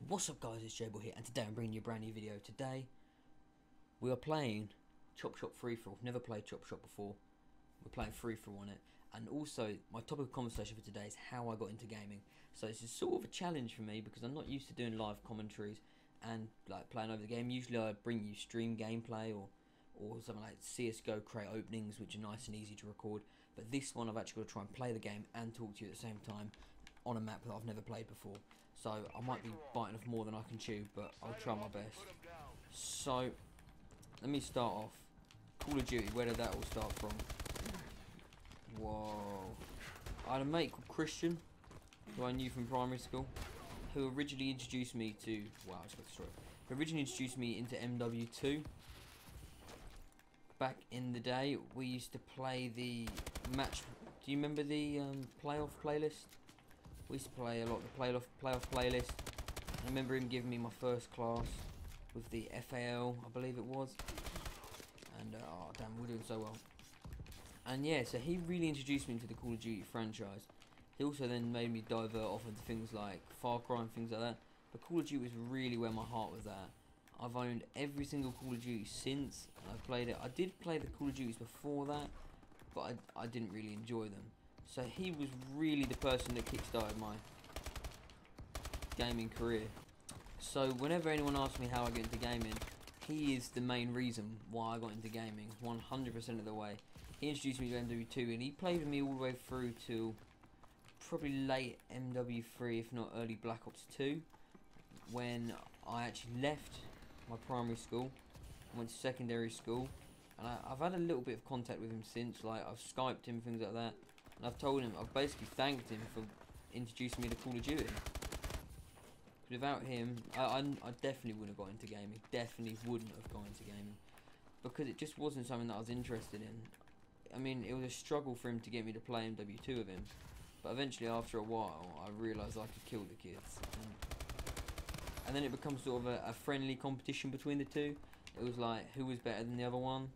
What's up guys, it's JBoy here, and today I'm bringing you a brand new video. Today we are playing Chop Shop Free For All. Never played Chop Shop before. We're playing Free For All on it. And also my topic of conversation for today is how I got into gaming. So this is sort of a challenge for me because I'm not used to doing live commentaries and like playing over the game. Usually I bring you stream gameplay or something like CSGO crate openings, which are nice and easy to record. But this one I've actually got to try and play the game and talk to you at the same time on a map that I've never played before. So I might be biting off more than I can chew, but I'll try my best. So let me start off. Call of Duty, where did that all start from? Whoa. I had a mate called Christian, who I knew from primary school, who originally introduced me to, wow, I just got the story. Who originally introduced me into MW2. Back in the day, we used to play the match. Do you remember the playoff playlist? We used to play a lot of the playoff playlist. I remember him giving me my first class with the FAL, I believe it was. And oh damn, we're doing so well. And yeah, so he really introduced me into the Call of Duty franchise. He also then made me divert off into things like Far Cry and things like that. But Call of Duty was really where my heart was at. I've owned every single Call of Duty since I've played it. I did play the Call of Duties before that, but I didn't really enjoy them. So he was really the person that kickstarted my gaming career. So whenever anyone asks me how I got into gaming, he is the main reason why I got into gaming, 100% of the way. He introduced me to MW2 and he played with me all the way through to probably late MW3, if not early Black Ops 2, when I actually left my primary school, went to secondary school, and I've had a little bit of contact with him since. Like I've Skyped him, things like that, and I've told him, I've basically thanked him for introducing me to Call of Duty. Without him, I definitely wouldn't have got into gaming. Definitely wouldn't have gone into gaming because it just wasn't something that I was interested in. I mean, it was a struggle for him to get me to play MW2 with him, but eventually, after a while, I realised I could kill the kids. And then it becomes sort of a friendly competition between the two. It was like who was better than the other one,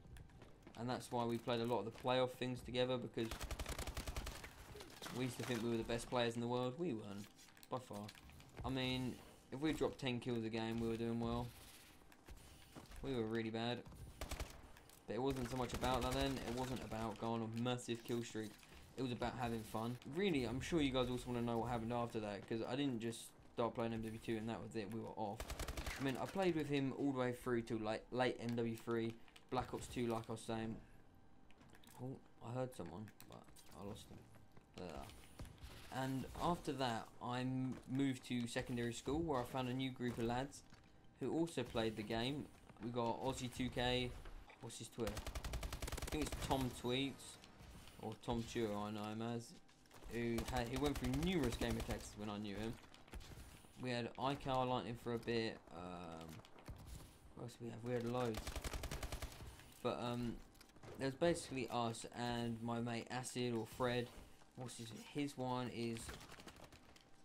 and that's why we played a lot of the playoff things together, because we used to think we were the best players in the world. We weren't, by far. I mean, if we dropped 10 kills a game, we were doing well. We were really bad. But it wasn't so much about that then. It wasn't about going on massive kill streaks. It was about having fun. Really, I'm sure you guys also want to know what happened after that, because I didn't just start playing MW2 and that was it. We were off. I mean, I played with him all the way through to like late MW3, Black Ops 2, like I was saying. Oh, I heard someone, but I lost them. There. And after that, I moved to secondary school, where I found a new group of lads who also played the game. We got Aussie2K. What's his Twitter? I think it's Tom Tweets, or Tom Chua, I know him as. He went through numerous gamer texts when I knew him. We had iCal Lightning for a bit. What else did we have? We had loads. But there's basically us and my mate Acid or Fred. What's his one is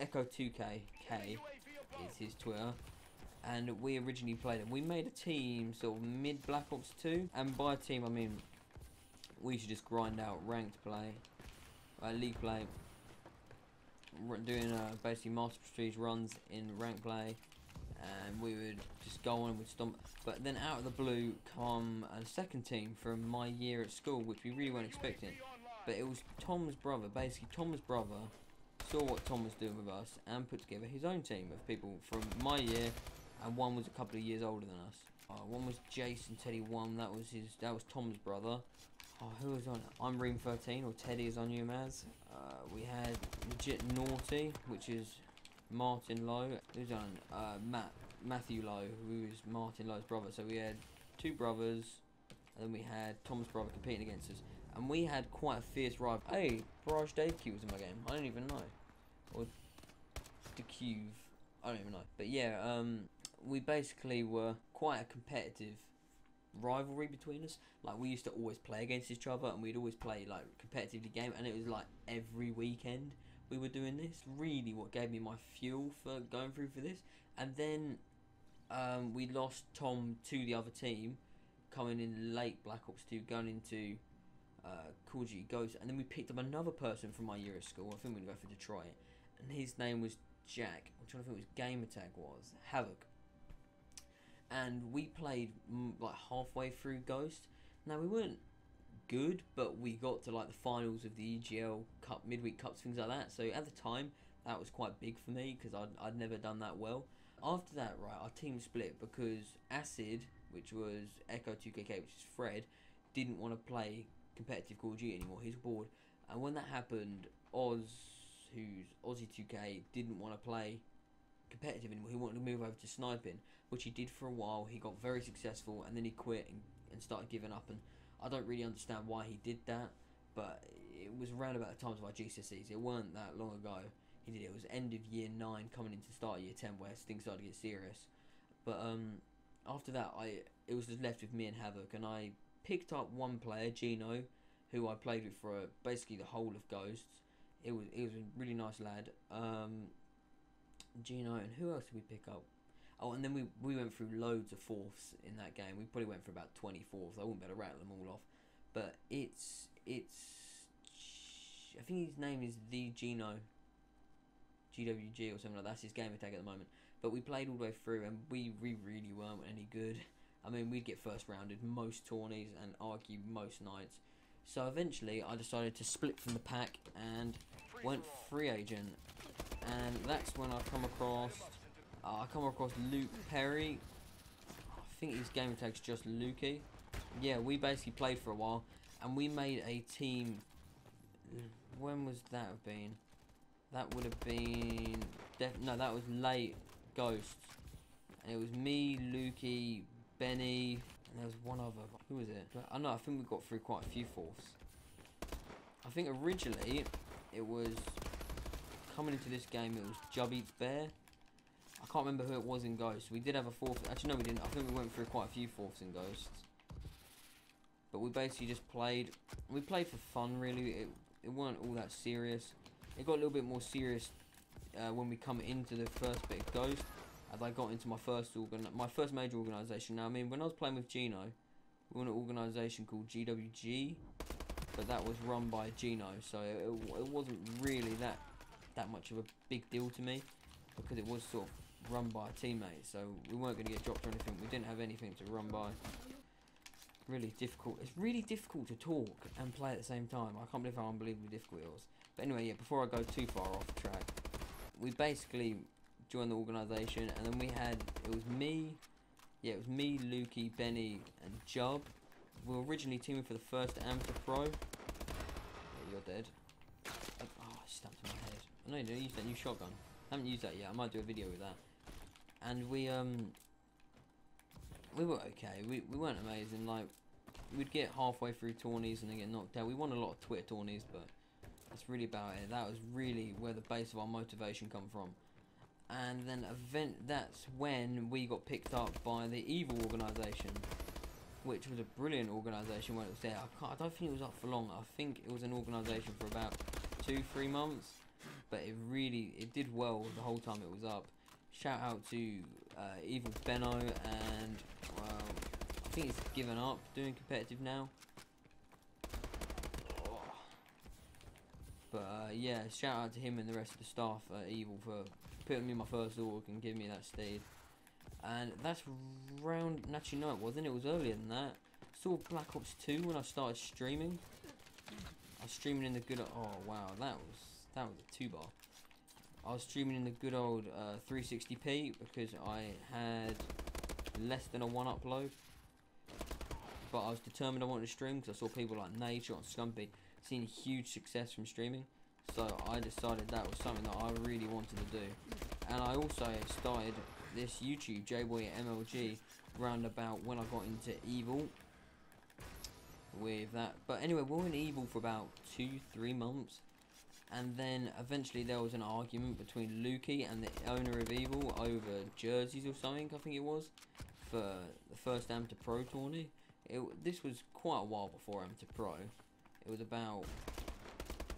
Echo2K. K is his Twitter. And we originally played it. We made a team sort of mid Black Ops 2. And by team I mean we used to just grind out ranked play, league play, doing basically Master Prestige runs in rank play, and we would just go on and we'd stomp. But then out of the blue come a second team from my year at school, which we really weren't expecting. But it was Tom's brother. Basically Tom's brother saw what Tom was doing with us and put together his own team of people from my year, and one was a couple of years older than us. One was Jason Teddy 1, that was Tom's brother. Oh, who was on it? I'm Ream 13, or Teddy as I knew him as. We had Legit Naughty, which is Martin Lowe. Who's on? Matthew Lowe, who is Martin Lowe's brother. So we had two brothers, and then we had Tom's brother competing against us. And we had quite a fierce rival. Hey, Barrage Dave Q was in my game. I don't even know. Or DeCuve. I don't even know. But yeah, we basically were quite a competitive rivalry between us. Like we used to always play against each other, and we'd always play like competitively game, and it was like every weekend we were doing this. Really what gave me my fuel for going through for this. And then we lost Tom to the other team coming in late Black Ops 2, going into Call of Duty Ghosts, and then we picked up another person from my year at school. I think we'd go for Detroit, and his name was Jack. I'm trying to think what his game tag was. Havoc. And we played like halfway through Ghost. Now we weren't good, but we got to like the finals of the EGL Cup, midweek cups, things like that. So at the time, that was quite big for me because I'd never done that well. After that, right, our team split because Acid, which was Echo 2KK, which is Fred, didn't want to play competitive Call of Duty anymore. He's bored. And when that happened, Oz, who's Aussie 2K, didn't want to play competitive anymore. He wanted to move over to sniping, which he did for a while. He got very successful, and then he quit and started giving up. And I don't really understand why he did that, but it was around about the times of our GCSEs. It weren't that long ago. He did it. It was end of year 9, coming into start of year 10, where things started to get serious. But after that, it was just left with me and Havoc, and I picked up one player, Gino, who I played with for basically the whole of Ghosts. It was a really nice lad. Gino, and who else did we pick up? Oh, and then we went through loads of fourths in that game. We probably went for about 20 fourths. I wouldn't be able to rattle them all off. But it's I think his name is the Gino, GWG or something like that. That's his gamer tag at the moment. But we played all the way through, and we really weren't any good. I mean, we'd get first rounded most tourneys and argue most nights. So eventually, I decided to split from the pack and went free agent. And that's when I come across Luke Perry. I think his gamer tag's just Lukey. Yeah, we basically played for a while, and we made a team. When was that have been? That would have been no, that was late Ghosts, and it was me, Lukey, Benny, and there was one other. Who was it? I know. I think we got through quite a few fourths. I think originally it was coming into this game. It was Jub Eats Bear. I can't remember who it was in Ghosts. We did have a fourth. Actually, no, we didn't. I think we went through quite a few fourths in Ghosts. But we basically just played. We played for fun, really. It weren't all that serious. It got a little bit more serious when we come into the first bit of Ghost. As I got into my first major organisation. Now, I mean, when I was playing with Gino, we were in an organisation called GWG, but that was run by Gino, so it wasn't really that much of a big deal to me, because it was sort of run by a teammate, so we weren't going to get dropped or anything. We didn't have anything to run by. Really difficult. It's really difficult to talk and play at the same time. I can't believe how unbelievably difficult it was. But anyway, yeah, before I go too far off track, we basically joined the organisation, and then it was me, Lukey, Benny, and Jub. We were originally teaming for the first Amateur Pro. Yeah, you're dead. Oh, I stabbed in my head. I know you didn't use that new shotgun. I haven't used that yet. I might do a video with that. And we were okay. We weren't amazing. Like, we'd get halfway through tourneys and then get knocked out. We won a lot of Twitter tourneys, but that's really about it. That was really where the base of our motivation come from. And then that's when we got picked up by the Evil organisation, which was a brilliant organisation when it was there. I don't think it was up for long. I think it was an organisation for about 2-3 months, but it did well the whole time it was up. Shout out to Evil Benno, and well, I think he's given up doing competitive now. But yeah, shout out to him and the rest of the staff at Evil for putting me in my first org and giving me that steed. And that's actually no, it wasn't. It was earlier than that. I saw Black Ops 2 when I started streaming. I was streaming in the good. Oh wow, that was a 2-bar. I was streaming in the good old 360p because I had less than a 1 upload. But I was determined I wanted to stream because I saw people like Nature and Scumpy seeing huge success from streaming. So I decided that was something that I really wanted to do. And I also started this YouTube, JBoy MLG, round about when I got into Evil with that. But anyway, we were in Evil for about 2-3 months. And then eventually there was an argument between Lukey and the owner of Evil over jerseys or something, I think it was, for the first Amateur Pro tourney. This was quite a while before Amateur Pro. It was about,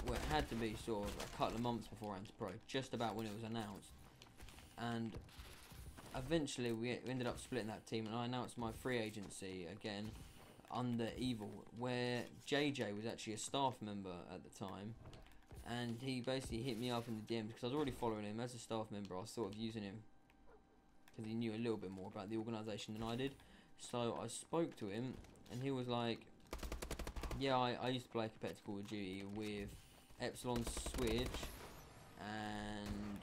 well, it had to be sort of a couple of months before Amateur Pro, just about when it was announced. And eventually we ended up splitting that team, and I announced my free agency again under Evil, where JJ was actually a staff member at the time. and he basically hit me up in the DMs because I was already following him as a staff member. I was sort of using him because he knew a little bit more about the organisation than I did. So I spoke to him, and he was like, yeah, I used to play competitive Call of Duty with Epsilon Switch and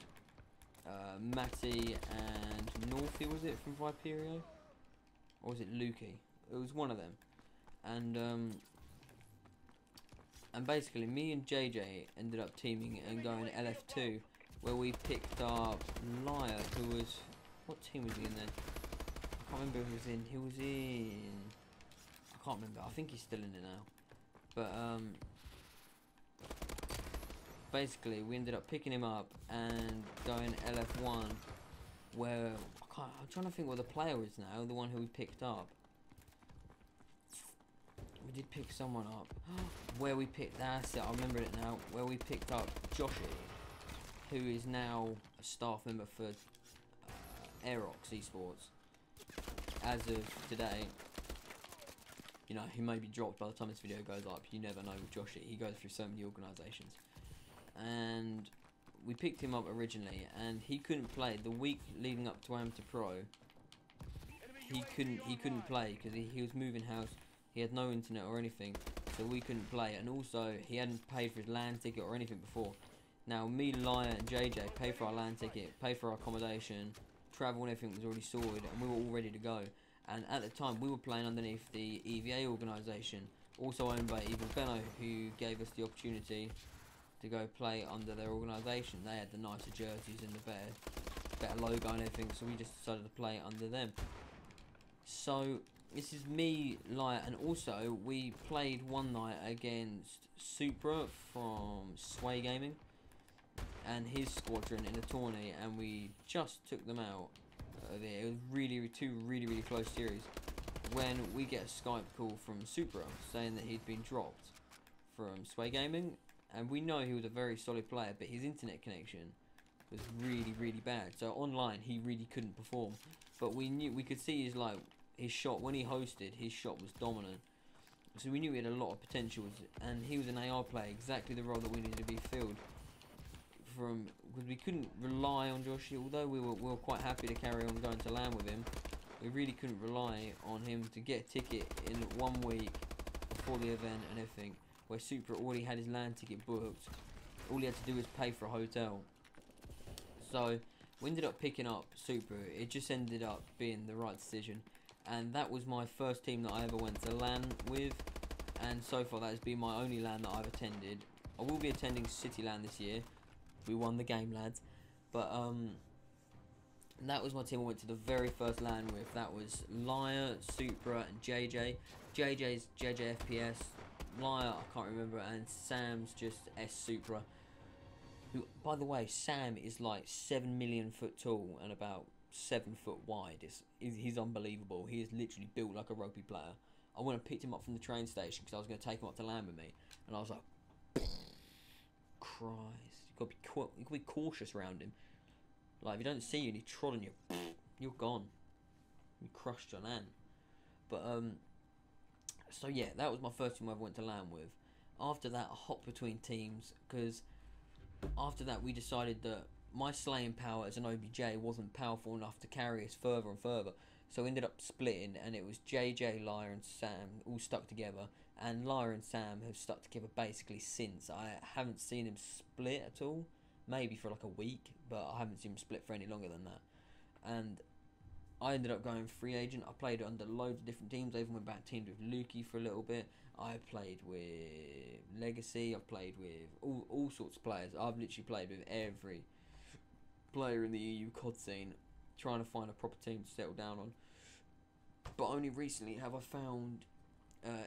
Matty and Northy, was it, from Viperio? Or was it Lukey? It was one of them. And basically me and JJ ended up teaming and going LF2, where we picked up Liar, who was, what team was he in then? I can't remember who he was in. He was in, I can't remember. I think he's still in it now. But basically we ended up picking him up and going LF1, where I'm trying to think what the player is now, the one who we picked up. We did pick someone up. Where we picked, that's it, I remember it now. Where we picked up Joshi, who is now a staff member for Aerox Esports. As of today, you know, he may be dropped by the time this video goes up. You never know with Joshi. He goes through so many organisations. And we picked him up originally, and he couldn't play the week leading up to Amateur Pro. He couldn't play because he was moving house. He had no internet or anything, so we couldn't play. And also, he hadn't paid for his LAN ticket or anything before. Now, me, Liar, and JJ paid for our LAN ticket, paid for our accommodation, travel and everything was already sorted, and we were all ready to go. And at the time, we were playing underneath the EVA organisation, also owned by Evil Benno, who gave us the opportunity to go play under their organisation. They had the nicer jerseys and the better logo and everything, so we just decided to play under them. So this is me, Liar, and also we played one night against Supra from Sway Gaming and his squadron in a tourney, and we just took them out of it. It was two really close series when we get a Skype call from Supra saying that he'd been dropped from Sway Gaming, and we know he was a very solid player, but his internet connection was really bad. So online he really couldn't perform, but we could see his shot when he hosted. His shot was dominant, so we knew he had a lot of potential, and he was an AR player, exactly the role that we needed to be filled. Because we couldn't rely on Joshi, although we were quite happy to carry on going to LAN with him. We really couldn't rely on him to get a ticket in 1 week before the event and everything, where Supra already had his LAN ticket booked. All he had to do was pay for a hotel. So we ended up picking up Supra. It just ended up being the right decision, and that was my first team that I ever went to LAN with, and so far that has been my only LAN that I've attended. I will be attending City LAN this year. We won the game, lads. But that was my team I went to the very first LAN with. That was Liar, Supra, and JJ. JJ's JJ FPS. Liar, I can't remember, and Sam's just S Supra. Who, by the way, Sam is like 7 million foot tall and about 7 foot wide. He's unbelievable. He is literally built like a rugby player. I went and picked him up from the train station because I was going to take him up to LAN with me, and I was like, Christ. You've got to be cautious around him. Like, if you don't see you and he trod on you, you're gone. You crushed your LAN. But so yeah, that was my first team I ever went to LAN with. After that, I hopped between teams, because after that we decided that my slaying power as an OBJ wasn't powerful enough to carry us further and further. So we ended up splitting, and it was JJ, Liar, and Sam all stuck together. And Liar and Sam have stuck together basically since. I haven't seen them split at all. Maybe for like a week, but I haven't seen them split for any longer than that. And I ended up going free agent. I played under loads of different teams. I even went back teamed with Lukey for a little bit. I played with Legacy. I've played with all sorts of players. I've literally played with every player in the EU COD scene, trying to find a proper team to settle down on. But only recently have I found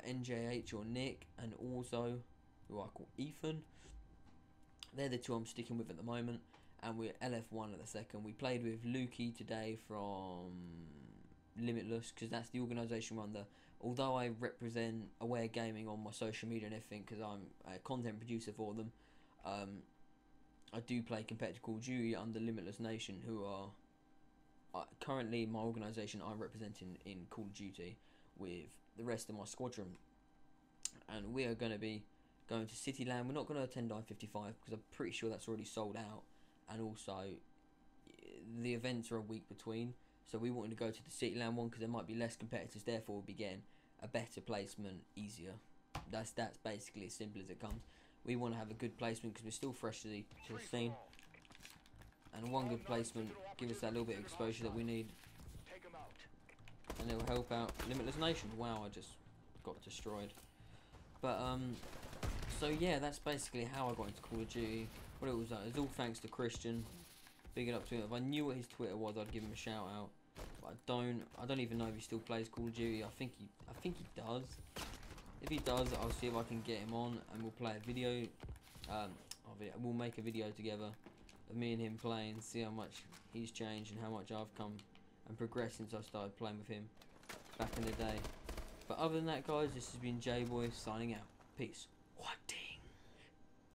NJH or Nick, and also who I call Ethan. They're the two I'm sticking with at the moment, and we're LF1 at the second. We played with Lukey today from Limitless, because that's the organisation we're under. Although I represent Aware Gaming on my social media and everything, because I'm a content producer for them, I do play competitive Call of Duty under Limitless Nation, who are currently my organisation I'm representing in Call of Duty with the rest of my squadron, and we are going to be going to City Land. We're not going to attend I-55 because I'm pretty sure that's already sold out, and also the events are a week between. So we wanted to go to the City Land one because there might be less competitors. Therefore, we'll be getting a better placement easier. That's basically as simple as it comes. We want to have a good placement because we're still fresh to the scene, and one good placement give us that little bit of exposure that we need, and it will help out Limitless Nation. Wow, I just got destroyed. But so yeah, that's basically how I got into Call of Duty. What it was all thanks to Christian. Big it up to him. If I knew what his Twitter was, I'd give him a shout out. But I don't even know if he still plays Call of Duty. I think he does. If he does, I'll see if I can get him on, and we'll play a video. We'll make a video together of me and him playing, see how much he's changed and how much I've come and progressed since I started playing with him back in the day. But other than that, guys, this has been JBoy signing out. Peace. What?